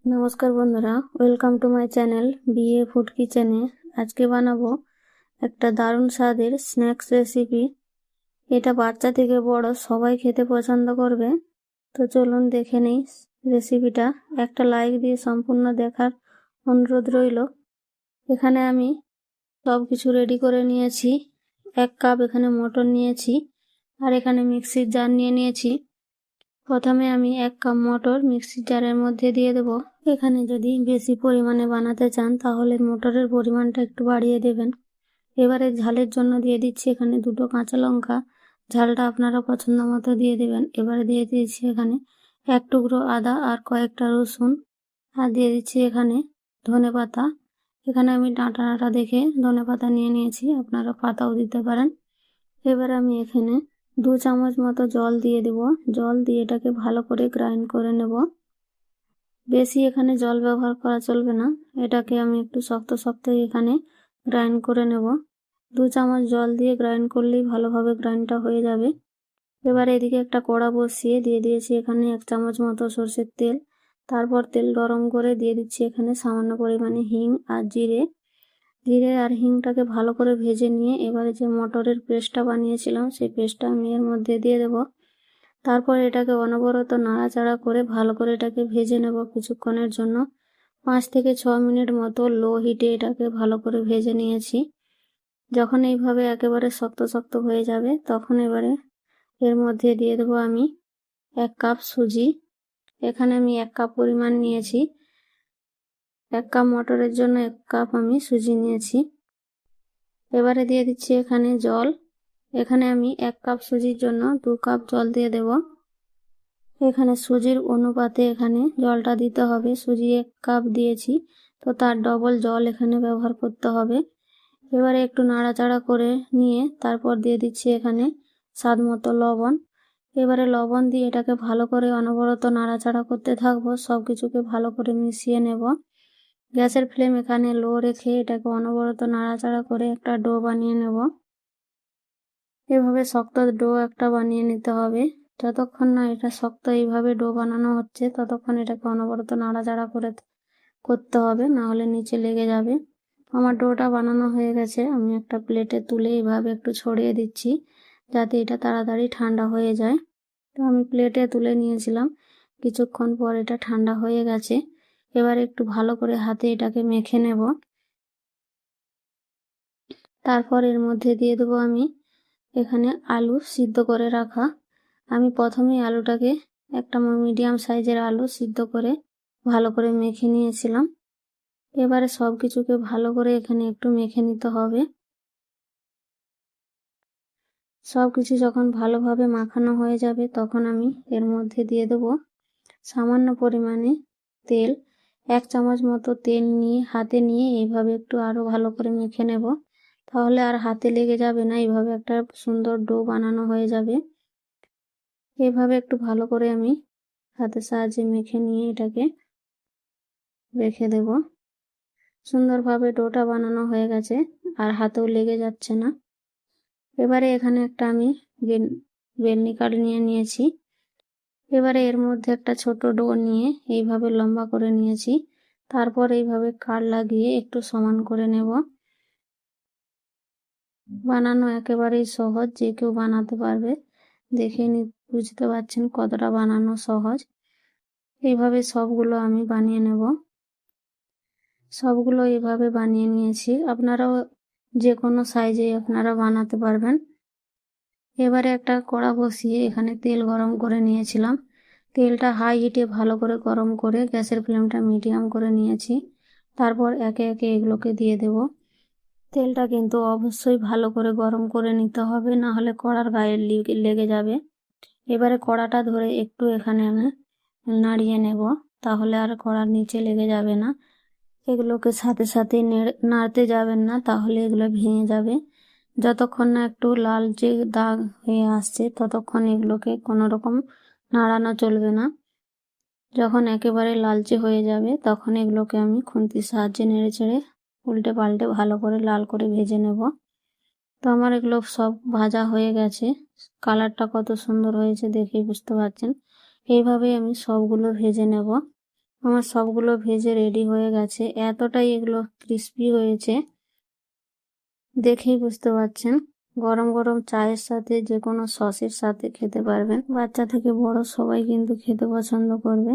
নমস্কার বন্ধুরা, welcome to my channel BA food কিচেনে। আজকে বানাবো একটা দারুণ স্বাদের স্ন্যাক্স রেসিপি। এটা বাচ্চা থেকে বড় সবাই খেতে পছন্দ করবে। তো চলুন দেখে নেই রেসিপিটা। একটা লাইক দিয়ে সম্পূর্ণ দেখার অনুরোধ রইল। এখানে আমি সব কিছু রেডি করে নিয়েছি। 1 কাপ এখানে মটর নিয়েছি, আর এখানে মিক্সির জার নিয়ে নিয়েছি। প্রথমে আমি 1 কাপ মটর মিক্সির জারের মধ্যে দিয়ে দেব। এখানে যদি বেশি পরিমাণে বানাতে চান তাহলে মটরের পরিমাণটা একটু বাড়িয়ে দেবেন। এবারে ঝালের জন্য দিয়ে দিচ্ছি এখানে 2টো কাঁচা লঙ্কা। ঝালটা আপনারা পছন্দ মতো দিয়ে দেবেন। এবারে দিয়ে দিচ্ছি এখানে 1 টুকরো আদা আর কয়েকটা রসুন, আর দিয়ে দিচ্ছি এখানে ধনেপাতা। এখানে আমি ডাঁটা দেখে ধনেপাতা নিয়ে নিয়েছি, আপনারা পাতাও দিতে পারেন। এবার আমি এখানে 2 চামচ মতো জল দিয়ে দেব। জল দিয়ে এটাকে ভালো করে গ্রাইন্ড করে নেব। বেশি এখানে জল ব্যবহার করা চলবে না, এটাকে আমি একটু শক্ত শক্তই এখানে গ্রাইন্ড করে নেব। 2 চামচ জল দিয়ে গ্রাইন্ড করলেই ভালোভাবে গ্রাইন্ডটা হয়ে যাবে। এবার এদিকে একটা কড়া বসিয়ে দিয়ে দিয়েছি এখানে 1 চামচ মতো সরষের তেল। তারপর তেল গরম করে দিয়ে দিচ্ছি এখানে সামান্য পরিমাণে হিং আর জিরে আর হিংটাকে ভালো করে ভেজে নিয়ে এবারে যে মটরের পেস্টটা বানিয়েছিলাম সেই পেস্টটা আমি এর মধ্যে দিয়ে দেব। তারপর এটাকে অনবরত নাড়াচাড়া করে ভালো করে এটাকে ভেজে নেব কিছুক্ষণের জন্য। 5 থেকে 6 মিনিট মতো লো হিটে এটাকে ভালো করে ভেজে নিয়েছি। যখন এইভাবে একেবারে শক্ত শক্ত হয়ে যাবে তখন এবারে এর মধ্যে দিয়ে দেবো আমি 1 কাপ সুজি। এখানে আমি 1 কাপ পরিমাণ নিয়েছি। 1 কাপ মটরের জন্য 1 কাপ আমি সুজি নিয়েছি। এবারে দিয়ে দিচ্ছি এখানে জল। এখানে আমি 1 কাপ সুজির জন্য 2 কাপ জল দিয়ে দেব। এখানে সুজির অনুপাতে এখানে জলটা দিতে হবে। সুজি 1 কাপ দিয়েছি, তো তার ডবল জল এখানে ব্যবহার করতে হবে। এবারে একটু নাড়াচাড়া করে নিয়ে তারপর দিয়ে দিচ্ছি এখানে স্বাদ মতো লবণ। এবারে লবণ দিয়ে এটাকে ভালো করে অনবরত নাড়াচাড়া করতে থাকবো, সব কিছুকে ভালো করে মিশিয়ে নেব। গ্যাসের ফ্লেম এখানে লো রেখে এটাকে অনবরত নাড়াচাড়া করে একটা ডো বানিয়ে নেব। এভাবে শক্ত ডো একটা বানিয়ে নিতে হবে। যতক্ষণ না এটা শক্ত এইভাবে ডো বানানো হচ্ছে ততক্ষণ এটাকে অনবরত নাড়াচাড়া করতে হবে, না হলে নিচে লেগে যাবে। আমার ডোটা বানানো হয়ে গেছে। আমি একটা প্লেটে তুলে এইভাবে একটু ছড়িয়ে দিচ্ছি যাতে এটা তাড়াতাড়ি ঠান্ডা হয়ে যায়। তো আমি প্লেটে তুলে নিয়েছিলাম। কিছুক্ষণ পর এটা ঠান্ডা হয়ে গেছে। এবার একটু ভালো করে হাতে এটাকে মেখে নেব। তারপর এর মধ্যে দিয়ে দেবো আমি এখানে আলু সিদ্ধ করে রাখা। আমি প্রথমেই আলুটাকে একটা মিডিয়াম সাইজের আলু সিদ্ধ করে ভালো করে মেখে নিয়েছিলাম। এবারে সব কিছুকে ভালো করে এখানে একটু মেখে নিতে হবে। সব কিছু যখন ভালোভাবে মাখানো হয়ে যাবে তখন আমি এর মধ্যে দিয়ে দেবো সামান্য পরিমাণে তেল। 1 চামচ মতো তেল নিয়ে হাতে নিয়ে এইভাবে একটু আরো ভালো করে মেখে নেব, তাহলে আর হাতে লেগে যাবে না। এইভাবে একটা সুন্দর ডো বানানো হয়ে যাবে। এইভাবে একটু ভালো করে আমি হাতের সাহায্যে মেখে নিয়ে এটাকে রেখে দেব। সুন্দরভাবে ডোটা বানানো হয়ে গেছে, আর হাতেও লেগে যাচ্ছে না। এবারে এখানে একটা আমি বেলনি কাঠ নিয়ে নিয়েছি। এবারে এর মধ্যে একটা ছোট ডো নিয়ে এইভাবে লম্বা করে নিয়েছি। তারপর এইভাবে কাঠ লাগিয়ে একটু সমান করে নেব। বানানো একেবারেই সহজ, যে কেউ বানাতে পারবে। দেখে বুঝতে পারছেন কতটা বানানো সহজ। এইভাবে সবগুলো আমি বানিয়ে নেব। সবগুলো এইভাবে বানিয়ে নিয়েছি। আপনারাও যে কোনো সাইজে আপনারা বানাতে পারবেন। এবারে একটা কড়া বসিয়ে এখানে তেল গরম করে নিয়েছিলাম। তেলটা হাই হিটে ভালো করে গরম করে গ্যাসের ফ্লেমটা মিডিয়াম করে নিয়েছি। তারপর একে একে এগুলোকে দিয়ে দেব। তেলটা কিন্তু অবশ্যই ভালো করে গরম করে নিতে হবে, না হলে কড়ার গায়ে লেগে যাবে। এবারে কড়াটা ধরে একটু এখানে আমি নাড়িয়ে নেব, তাহলে আর কড়ার নিচে লেগে যাবে না। এগুলোকে সাথে সাথে নাড়তে যাবেন না, তাহলে এগুলো ভেঙে যাবে। যতক্ষণ না একটু লালচে দাগ হয়ে আসছে ততক্ষণ এগুলোকে কোনো রকম নাড়ানো চলবে না। যখন একেবারে লালচে হয়ে যাবে তখন এগুলোকে আমি খুন্তির সাহায্যে নেড়ে চেড়ে উল্টে পাল্টে ভালো করে লাল করে ভেজে নেব। তো আমার এগুলো সব ভাজা হয়ে গেছে। কালারটা কত সুন্দর হয়েছে দেখেই বুঝতে পারছেন। এইভাবে আমি সবগুলো ভেজে নেব। আমার সবগুলো ভেজে রেডি হয়ে গেছে। এতটাই এগুলো ক্রিস্পি হয়েছে, দেখেই বুঝতে পারছেন। গরম গরম চায়ের সাথে, যে কোনো সসের সাথে খেতে পারবেন। বাচ্চা থেকে বড় সবাই কিন্তু খেতে পছন্দ করবে।